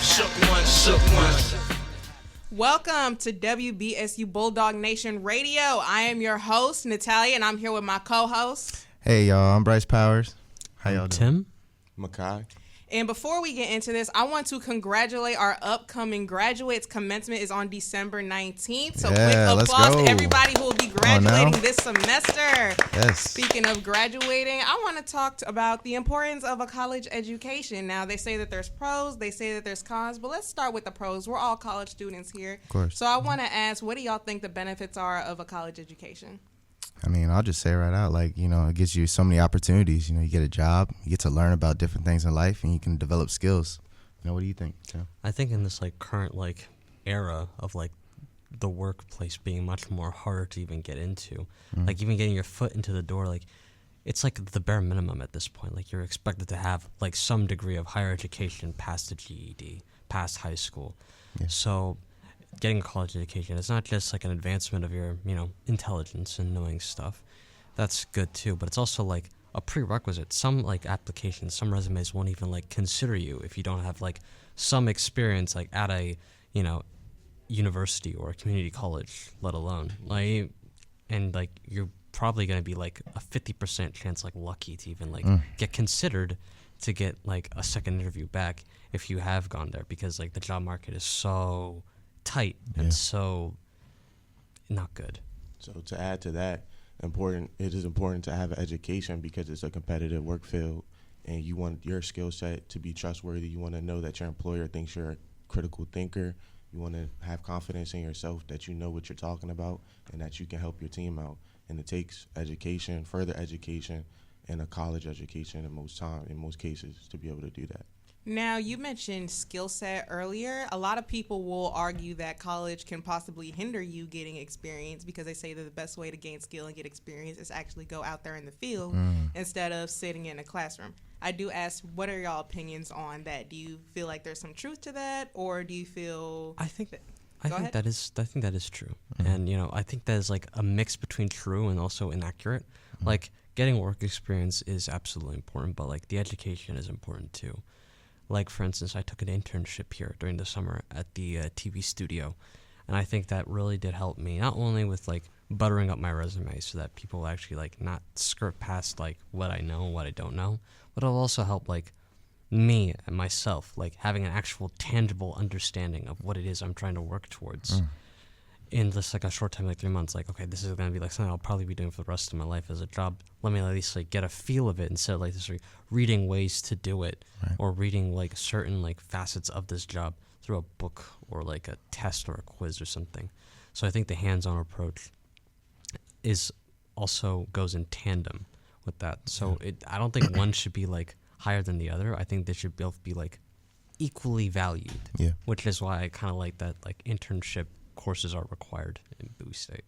Shook one. Welcome to WBSU Bulldog Nation Radio. I am your host, Natalia, and I'm here with my co-host. Hey, y'all. I'm Bryce Powers. How y'all doing? Tim? Makai. And before we get into this, I want to congratulate our upcoming graduates. Commencement is on December 19th. So quick applause to everybody who will be graduating this semester. Yes. Speaking of graduating, I want to talk about the importance of a college education. Now, they say that there's pros, they say that there's cons, but let's start with the pros. We're all college students here. Of course. So I want to ask, what do y'all think the benefits are of a college education? I mean, I'll just say right out, like, you know, it gives you so many opportunities. You know, you get a job, you get to learn about different things in life, and you can develop skills. You know, what do you think, Tim? I think in this, like, current, like, era of, like, the workplace being much more harder to even get into, like, even getting your foot into the door, like, it's, like, the bare minimum at this point. Like, you're expected to have, like, some degree of higher education past the GED, past high school. Yeah. So getting a college education, it's not just like an advancement of your, you know, intelligence and knowing stuff. That's good too, but it's also like a prerequisite. Some like applications, some resumes won't even like consider you if you don't have like some experience like at a, you know, university or a community college, let alone. Like, and like you're probably going to be like a 50% chance like lucky to even like get considered to get like a second interview back if you have gone there, because like the job market is so tight and so not good. So to add to that, it is important to have an education because it's a competitive work field, and you want your skill set to be trustworthy. You want to know that your employer thinks you're a critical thinker. You want to have confidence in yourself that you know what you're talking about and that you can help your team out. And it takes education, further education, and a college education in most cases to be able to do that. Now, you mentioned skill set earlier. A lot of people will argue that college can possibly hinder you getting experience because they say that the best way to gain skill and get experience is actually go out there in the field instead of sitting in a classroom. I do ask, what are y'all opinions on that? Do you feel like there's some truth to that, or do you feel? I think that is true, and you know, I think that is like a mix between true and also inaccurate. Like getting work experience is absolutely important, but like the education is important too. Like, for instance, I took an internship here during the summer at the TV studio, and I think that really did help me, not only with, like, buttering up my resume so that people actually, like, not skirt past, like, what I know and what I don't know, but it'll also help, like, me and myself, like, having an actual tangible understanding of what it is I'm trying to work towards. In just like a short time, like 3 months, like, okay, this is going to be like something I'll probably be doing for the rest of my life as a job. Let me at least like get a feel of it instead of like just like reading ways to do it or reading like certain like facets of this job through a book or like a test or a quiz or something. So I think the hands-on approach is also goes in tandem with that. So I don't think one should be like higher than the other. I think they should both be like equally valued. Yeah. Which is why I kind of like that like internship courses are required in Bowie State.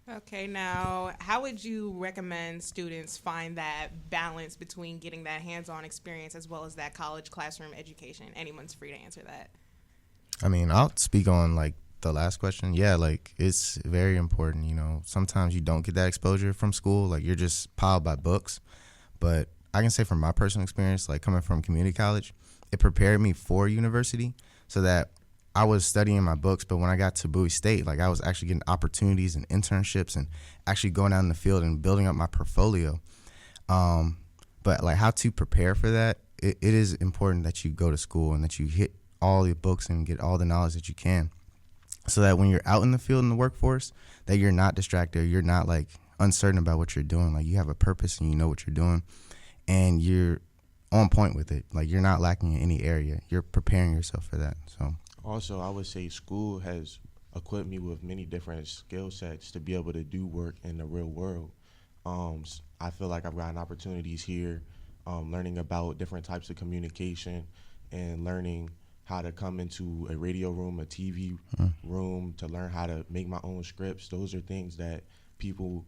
Okay, now, how would you recommend students find that balance between getting that hands-on experience as well as that college classroom education? Anyone's free to answer that. I mean, I'll speak on, like, the last question. Yeah, like, it's very important, you know. Sometimes you don't get that exposure from school. Like, you're just piled by books. But I can say from my personal experience, like, coming from community college, it prepared me for university so that I was studying my books, but when I got to Bowie State, like I was actually getting opportunities and internships and actually going out in the field and building up my portfolio. But like how to prepare for that, it is important that you go to school and that you hit all your books and get all the knowledge that you can so that when you're out in the field in the workforce, that you're not distracted, you're not like uncertain about what you're doing. Like you have a purpose and you know what you're doing and you're on point with it. Like you're not lacking in any area. You're preparing yourself for that. So. Also, I would say school has equipped me with many different skill sets to be able to do work in the real world. I feel like I've gotten opportunities here, learning about different types of communication and learning how to come into a radio room, a TV room, to learn how to make my own scripts. Those are things that people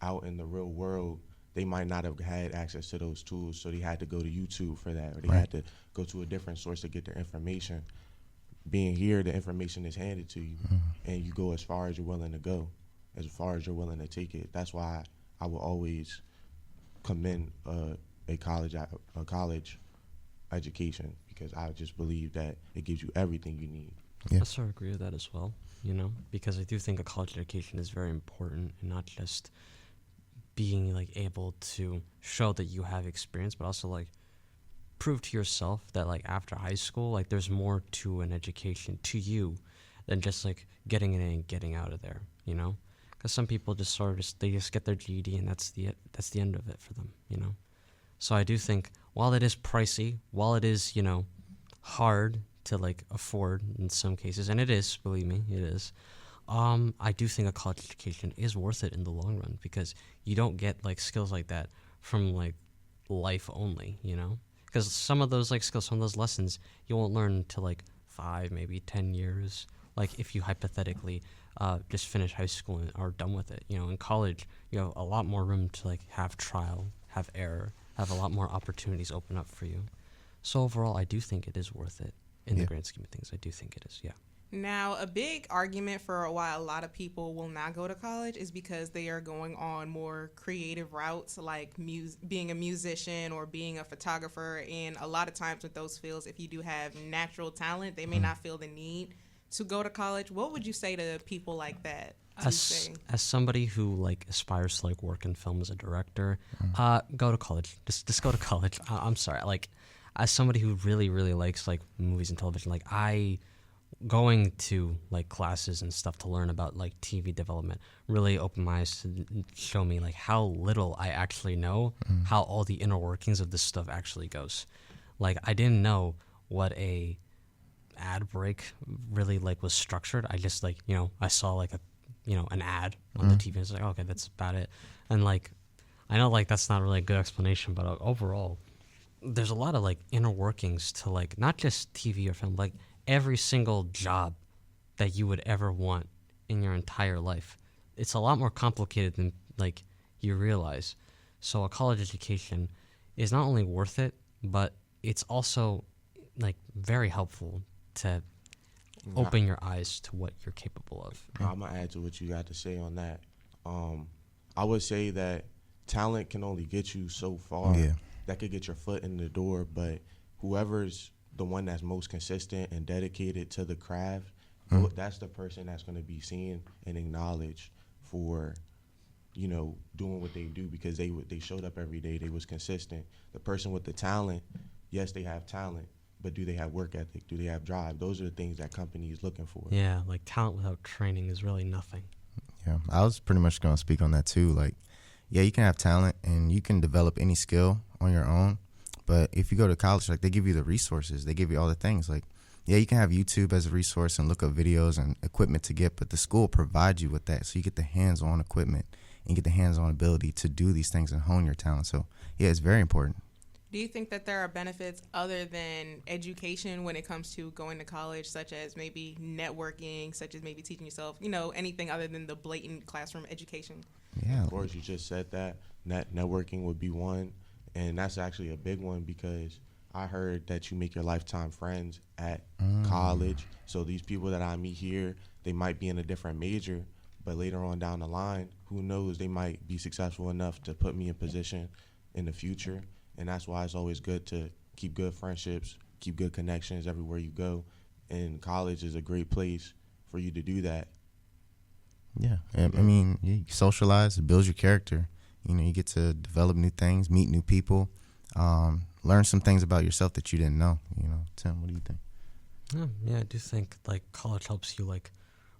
out in the real world, they might not have had access to those tools, so they had to go to YouTube for that, or they had to go to a different source to get their information. Being here, the information is handed to you, and you go as far as you're willing to go, as far as you're willing to take it. That's why I will always commend a college education, because I just believe that it gives you everything you need. Yeah. I sort of agree with that as well, you know, because I do think a college education is very important, and not just being like able to show that you have experience, but also like prove to yourself that like after high school, like there's more to an education to you than just like getting in and getting out of there, you know? Because some people just sort of they just get their GED and that's the end of it for them, you know? So I do think while it is pricey, while it is, you know, hard to like afford in some cases, and it is, believe me, it is, I do think a college education is worth it in the long run, because you don't get like skills like that from like life only, you know? Because some of those like skills, some of those lessons, you won't learn until like 5, maybe 10 years. Like if you hypothetically just finish high school and are done with it, you know, in college, you have a lot more room to like have trial, have error, have a lot more opportunities open up for you. So overall, I do think it is worth it in the grand scheme of things. I do think it is, yeah. Now, a big argument for why a lot of people will not go to college is because they are going on more creative routes, like being a musician or being a photographer. And a lot of times with those fields, if you do have natural talent, they may not feel the need to go to college. What would you say to people like that? As somebody who like aspires to like work in film as a director, go to college. Just go to college. I'm sorry. Like, as somebody who really, really likes like movies and television, like going to like classes and stuff to learn about like TV development really opened my eyes to show me like how little I actually know, how all the inner workings of this stuff actually goes. Like, I didn't know what a ad break really like was structured. I just like, you know, I saw like an ad on the TV and it's like, okay, that's about it. And like, I know like that's not really a good explanation, but overall there's a lot of like inner workings to like not just TV or film, like every single job that you would ever want in your entire life. It's a lot more complicated than like you realize. So a college education is not only worth it, but it's also like very helpful to open your eyes to what you're capable of. I'm gonna add to what you got to say on that. I would say that talent can only get you so far. Yeah. That could get your foot in the door, but whoever's the one that's most consistent and dedicated to the craft, that's the person that's going to be seen and acknowledged for, you know, doing what they do, because they showed up every day. They was consistent. The person with the talent, yes, they have talent, but do they have work ethic? Do they have drive? Those are the things that company is looking for. Yeah, like talent without training is really nothing. Yeah, I was pretty much going to speak on that too. Like, yeah, you can have talent and you can develop any skill on your own. But if you go to college, like, they give you the resources. They give you all the things. Like, yeah, you can have YouTube as a resource and look up videos and equipment to get, but the school provides you with that. So you get the hands-on equipment and get the hands-on ability to do these things and hone your talent. So, yeah, it's very important. Do you think that there are benefits other than education when it comes to going to college, such as maybe networking, such as maybe teaching yourself, you know, anything other than the blatant classroom education? Yeah. Of course, you just said that. Networking would be one, and that's actually a big one, because I heard that you make your lifetime friends at college. So these people that I meet here, they might be in a different major, but later on down the line, who knows, they might be successful enough to put me in position in the future. And that's why it's always good to keep good friendships, keep good connections everywhere you go. And college is a great place for you to do that. Yeah. I mean, you socialize, it builds your character. You know, you get to develop new things, meet new people, learn some things about yourself that you didn't know. You know, Tim, what do you think? Yeah, I do think like college helps you like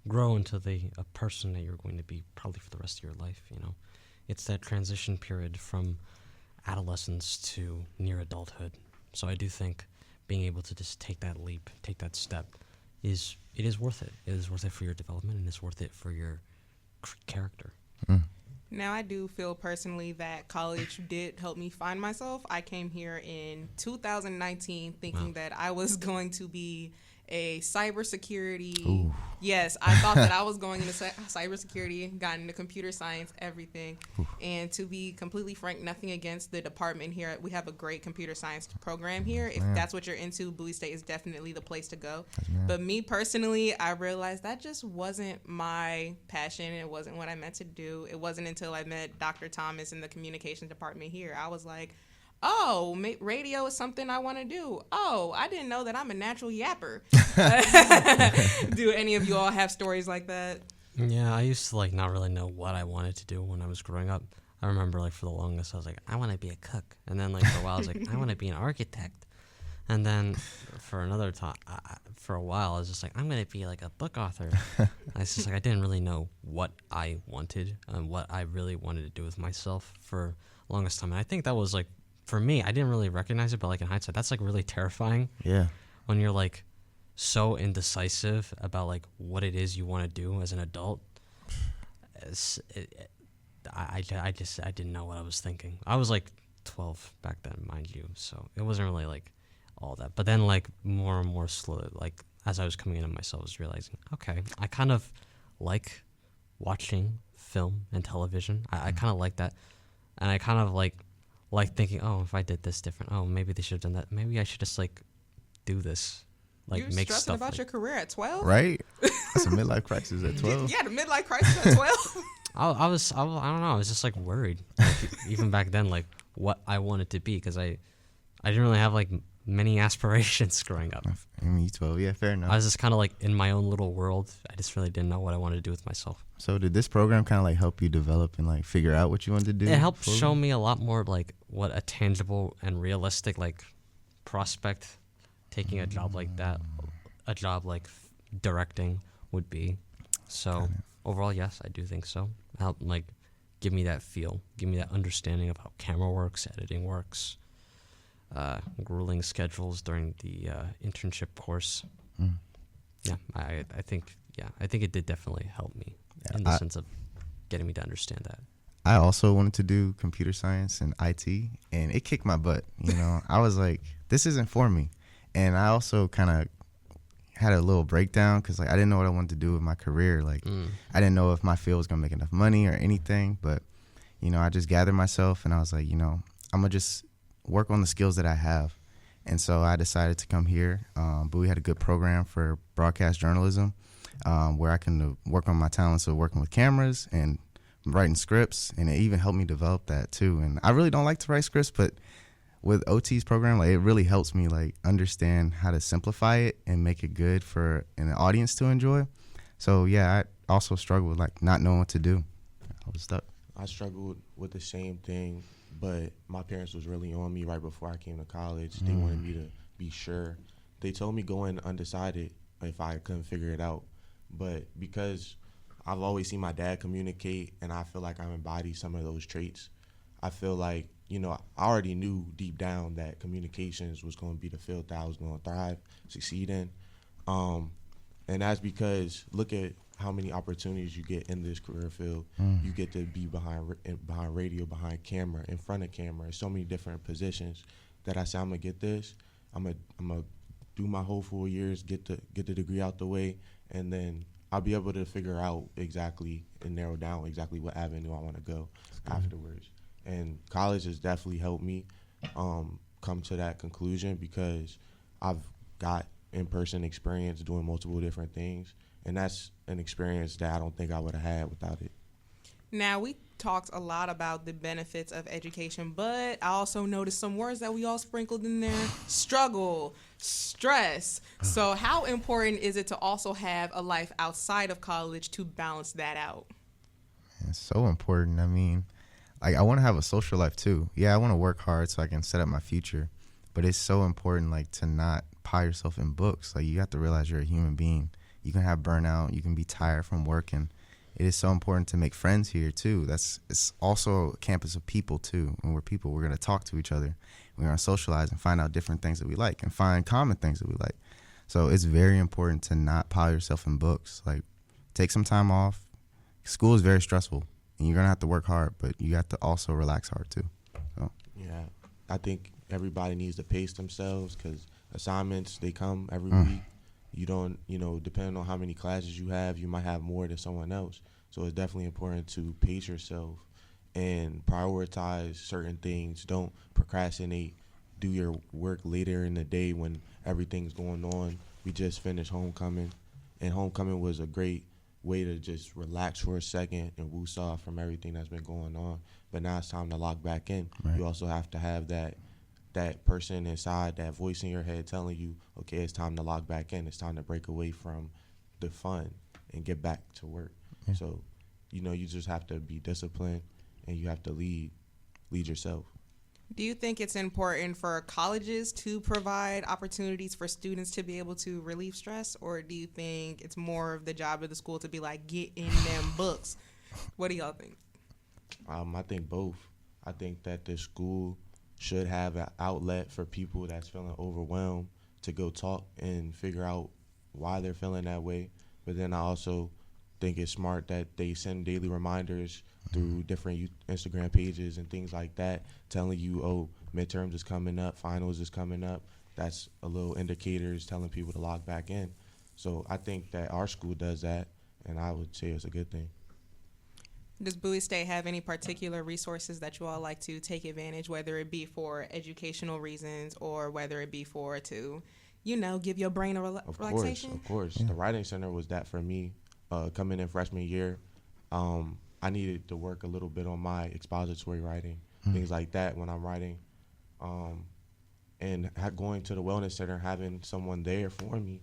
grow into a person that you're going to be probably for the rest of your life. You know, it's that transition period from adolescence to near adulthood. So I do think being able to just take that leap, take that step, is worth it. It is worth it for your development, and it's worth it for your character. Now, I do feel personally that college did help me find myself. I came here in 2019 thinking that I was going to be a cybersecurity. Ooh. Yes, I thought that I was going into cybersecurity, got into computer science, everything. And to be completely frank, nothing against the department here. We have a great computer science program here. If that's what you're into, Bowie State is definitely the place to go. But me personally, I realized that just wasn't my passion. It wasn't what I meant to do. It wasn't until I met Dr. Thomas in the communications department here. I was like, Oh, radio is something I want to do. Oh, I didn't know that I'm a natural yapper. Do any of you all have stories like that? Yeah, I used to like not really know what I wanted to do when I was growing up. I remember like for the longest I was like, I want to be a cook, and then like for a while I was like, I want to be an architect, and then for another time, for a while I was just like, I'm gonna be like a book author. I was just like, I didn't really know what I wanted and what I really wanted to do with myself for the longest time, and I think that was like, for me, I didn't really recognize it, but like in hindsight, that's like really terrifying Yeah. when you're like so indecisive about like what it is you want to do as an adult. I didn't know what I was thinking. I was like 12 back then, mind you, so it wasn't really like all that. But then like more and more slowly, like as I was coming into myself, I was realizing, okay, I kind of like watching film and television. I kind of like that, and I kind of like thinking, oh, if I did this different, oh, maybe they should have done that. Maybe I should just like do this, like You're make stressing stuff. about Like, your career at 12? Right? That's a midlife crisis at 12. Yeah, the midlife crisis at 12. I don't know. I was just like worried, like, even back then, like what I wanted to be, because I didn't really have like many aspirations growing up. I mean, 12. Yeah, fair enough. I was just kind of like in my own little world. I just really didn't know what I wanted to do with myself. So did this program kind of like help you develop and like figure out what you wanted to do? It helped fully? show me a lot more like what a tangible and realistic like prospect taking a job like that, a job like directing would be. So overall, yes, I do think so. Help like give me that feel, give me that understanding of how camera works, editing works, grueling schedules during the internship course. Yeah, I think it did definitely help me in the sense of getting me to understand that. I also wanted to do computer science and IT, and it kicked my butt. You know, I was like, this isn't for me. And I also kind of had a little breakdown because like I didn't know what I wanted to do with my career. Like I didn't know if my field was gonna make enough money or anything. But you know, I just gathered myself and I was like, you know, I'm gonna just work on the skills that I have. And so I decided to come here. But we had a good program for broadcast journalism where I can work on my talents of working with cameras and writing scripts, and it even helped me develop that too. And I really don't like to write scripts, but with OT's program, like it really helps me like understand how to simplify it and make it good for an audience to enjoy. So yeah, I also struggled with like not knowing what to do. I was stuck. I struggled with the same thing, but my parents was really on me right before I came to college. They wanted me to be sure. They told me go in undecided if I couldn't figure it out. But because I've always seen my dad communicate, and I feel like I embody some of those traits, I feel like, you know, I already knew deep down that communications was going to be the field that I was going to thrive, succeed in. And that's because look at how many opportunities you get in this career field. You get to be behind radio, behind camera, in front of camera, so many different positions that I said, I'm going to get this. I'm gonna do my whole 4 years, get the degree out the way, and then I'll be able to figure out exactly and narrow down exactly what avenue I want to go afterwards. And college has definitely helped me come to that conclusion because I've got in-person experience doing multiple different things, and that's an experience that I don't think I would have had without it. Now, we talked a lot about the benefits of education, but I also noticed some words that we all sprinkled in there. Struggle, stress. So how important is it to also have a life outside of college to balance that out? It's so important. I mean, like I want to have a social life too. Yeah, I want to work hard so I can set up my future, but it's so important like to not pile yourself in books. Like you have to realize you're a human being. You can have burnout. You can be tired from working. It is so important to make friends here too. It's also a campus of people too. When we're people, we're gonna talk to each other. We're gonna socialize and find out different things that we like and find common things that we like. So it's very important to not pile yourself in books. Like take some time off. School is very stressful, and you're gonna have to work hard, but you have to also relax hard too. So. Yeah, I think everybody needs to pace themselves because assignments, they come every week. You don't, depending on how many classes you have, you might have more than someone else. So it's definitely important to pace yourself and prioritize certain things. Don't procrastinate. Do your work later in the day when everything's going on. We just finished homecoming, and homecoming was a great way to just relax for a second and woosah from everything that's been going on. But now it's time to lock back in. Right. You also have to have that that person inside, that voice in your head telling you, okay, it's time to log back in. It's time to break away from the fun and get back to work. Yeah. So, you just have to be disciplined and you have to lead yourself. Do you think it's important for colleges to provide opportunities for students to be able to relieve stress, or do you think it's more of the job of the school to be like, get in them books? What do y'all think? I think both. I think that the school should have an outlet for people that's feeling overwhelmed to go talk and figure out why they're feeling that way. But then I also think it's smart that they send daily reminders through different Instagram pages and things like that, telling you, oh, midterms is coming up, finals is coming up. That's a little indicators telling people to log back in. So I think that our school does that, and I would say it's a good thing. Does Bowie State have any particular resources that you all like to take advantage, whether it be for educational reasons or whether it be for to, give your brain a relaxation? Of course. Yeah. The Writing Center was that for me. Coming in freshman year, I needed to work a little bit on my expository writing, things like that when I'm writing. And going to the Wellness Center, having someone there for me,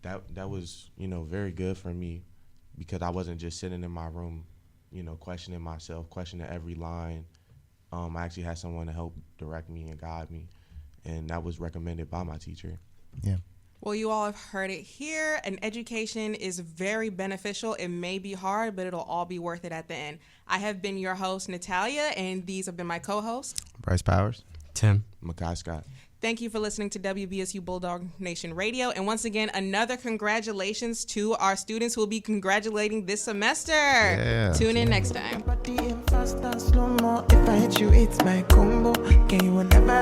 that was, very good for me, because I wasn't just sitting in my room, questioning myself, questioning every line. I actually had someone to help direct me and guide me, and that was recommended by my teacher. Yeah. Well, you all have heard it here. An education is very beneficial. It may be hard, but it'll all be worth it at the end. I have been your host, Natalia, and these have been my co-hosts, Bryce Powers. Tim. Makai Scott. Thank you for listening to WBSU Bulldog Nation Radio. And once again, another congratulations to our students who will be congratulating this semester. Yeah. Tune in next time. Body fast and slow mo. If I hit you, it's my combo. Can you never